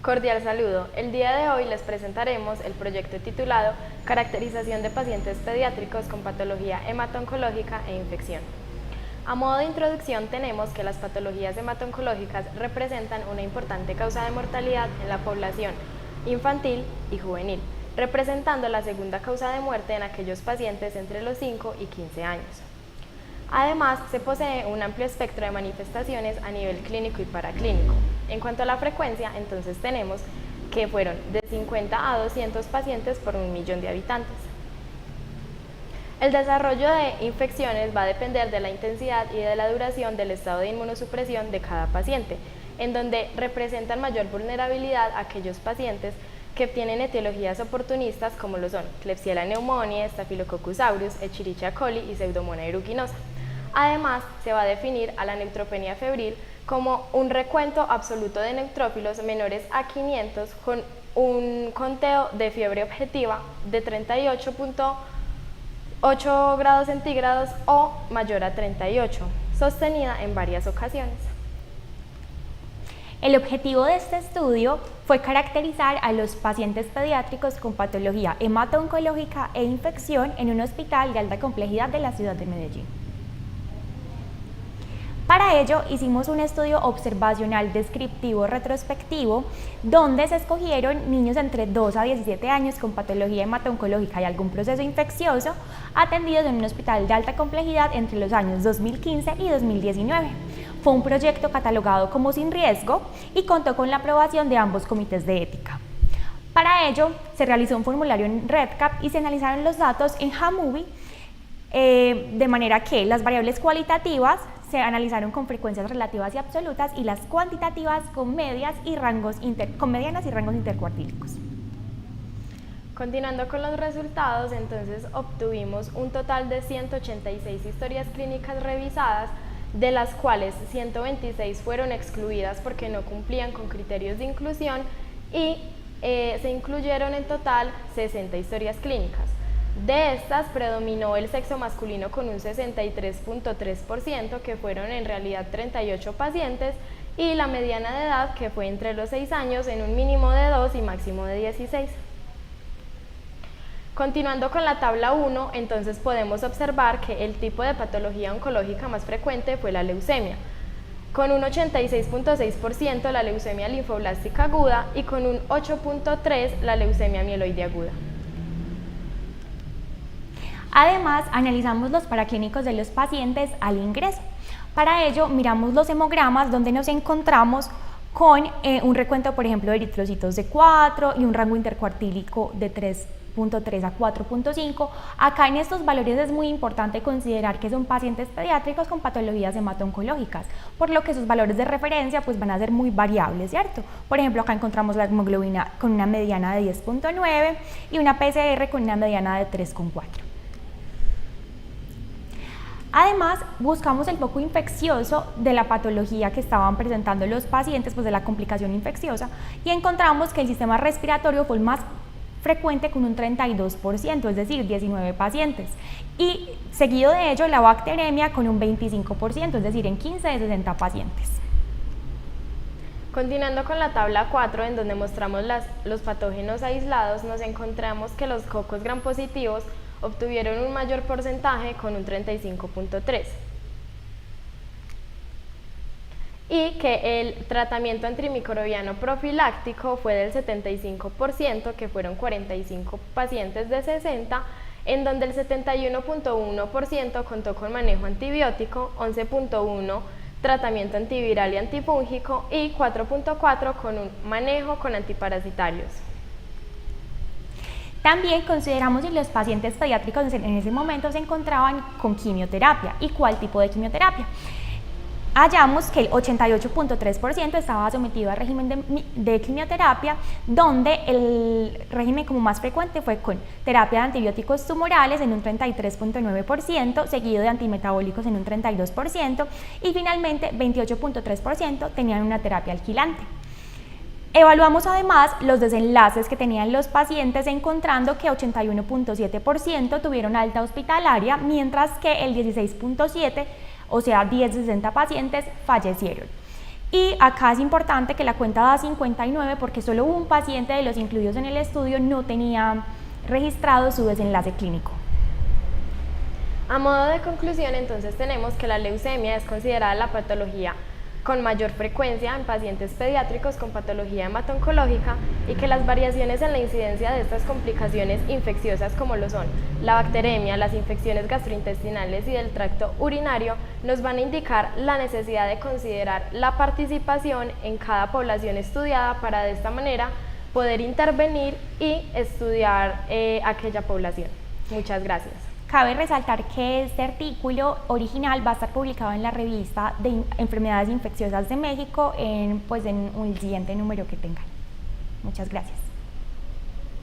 Cordial saludo. El día de hoy les presentaremos el proyecto titulado Caracterización de pacientes pediátricos con patología hemato-oncológica e infección. A modo de introducción tenemos que las patologías hemato-oncológicas representan una importante causa de mortalidad en la población infantil y juvenil, representando la segunda causa de muerte en aquellos pacientes entre los 5 y 15 años. Además, se posee un amplio espectro de manifestaciones a nivel clínico y paraclínico. En cuanto a la frecuencia, entonces tenemos que fueron de 50 a 200 pacientes por 1.000.000 de habitantes. El desarrollo de infecciones va a depender de la intensidad y de la duración del estado de inmunosupresión de cada paciente, en donde representan mayor vulnerabilidad aquellos pacientes que tienen etiologías oportunistas como lo son Klebsiella pneumoniae, Staphylococcus aureus, Escherichia coli y Pseudomonas aeruginosa. Además, se va a definir a la neutropenia febril como un recuento absoluto de neutrófilos menores a 500 con un conteo de fiebre objetiva de 38.8 grados centígrados o mayor a 38, sostenida en varias ocasiones. El objetivo de este estudio fue caracterizar a los pacientes pediátricos con patología hemato-oncológica e infección en un hospital de alta complejidad de la ciudad de Medellín. Para ello hicimos un estudio observacional descriptivo retrospectivo donde se escogieron niños entre 2 a 17 años con patología hemato-oncológica y algún proceso infeccioso atendidos en un hospital de alta complejidad entre los años 2015 y 2019. Fue un proyecto catalogado como sin riesgo y contó con la aprobación de ambos comités de ética. Para ello se realizó un formulario en REDCap y se analizaron los datos en Jamovy de manera que las variables cualitativas se analizaron con frecuencias relativas y absolutas y las cuantitativas con medianas y rangos intercuartílicos. Continuando con los resultados, entonces obtuvimos un total de 186 historias clínicas revisadas, de las cuales 126 fueron excluidas porque no cumplían con criterios de inclusión y se incluyeron en total 60 historias clínicas. De estas predominó el sexo masculino con un 63.3%, que fueron en realidad 38 pacientes, y la mediana de edad, que fue entre los 6 años en un mínimo de 2 y máximo de 16. Continuando con la tabla 1, entonces podemos observar que el tipo de patología oncológica más frecuente fue la leucemia, con un 86.6% la leucemia linfoblástica aguda y con un 8.3% la leucemia mieloide aguda. Además, analizamos los paraclínicos de los pacientes al ingreso. Para ello, miramos los hemogramas donde nos encontramos con un recuento, por ejemplo, de eritrocitos de 4 y un rango intercuartílico de 3.3 a 4.5. Acá en estos valores es muy importante considerar que son pacientes pediátricos con patologías hemato-oncológicas, por lo que sus valores de referencia pues van a ser muy variables, ¿cierto? Por ejemplo, acá encontramos la hemoglobina con una mediana de 10.9 y una PCR con una mediana de 3.4. Además, buscamos el foco infeccioso de la patología que estaban presentando los pacientes, pues de la complicación infecciosa, y encontramos que el sistema respiratorio fue el más frecuente con un 32%, es decir, 19 pacientes, y seguido de ello la bacteremia con un 25%, es decir, en 15 de 60 pacientes. Continuando con la tabla 4, en donde mostramos los patógenos aislados, nos encontramos que los cocos gram positivos obtuvieron un mayor porcentaje con un 35.3%, y que el tratamiento antimicrobiano profiláctico fue del 75%, que fueron 45 pacientes de 60, en donde el 71.1% contó con manejo antibiótico, 11.1% tratamiento antiviral y antifúngico y 4.4% con un manejo con antiparasitarios. También consideramos si los pacientes pediátricos en ese momento se encontraban con quimioterapia y cuál tipo de quimioterapia. Hallamos que el 88.3% estaba sometido al régimen de quimioterapia, donde el régimen como más frecuente fue con terapia de antibióticos tumorales en un 33.9%, seguido de antimetabólicos en un 32% y finalmente 28.3% tenían una terapia alquilante. Evaluamos además los desenlaces que tenían los pacientes, encontrando que 81.7% tuvieron alta hospitalaria, mientras que el 16.7%, o sea 10 de 60 pacientes, fallecieron. Y acá es importante que la cuenta da 59 porque solo un paciente de los incluidos en el estudio no tenía registrado su desenlace clínico. A modo de conclusión, entonces tenemos que la leucemia es considerada la patología con mayor frecuencia en pacientes pediátricos con patología hemato-oncológica y que las variaciones en la incidencia de estas complicaciones infecciosas como lo son la bacteremia, las infecciones gastrointestinales y del tracto urinario nos van a indicar la necesidad de considerar la participación en cada población estudiada para de esta manera poder intervenir y estudiar aquella población. Muchas gracias. Cabe resaltar que este artículo original va a estar publicado en la revista de Enfermedades Infecciosas de México en el siguiente número que tengan. Muchas gracias.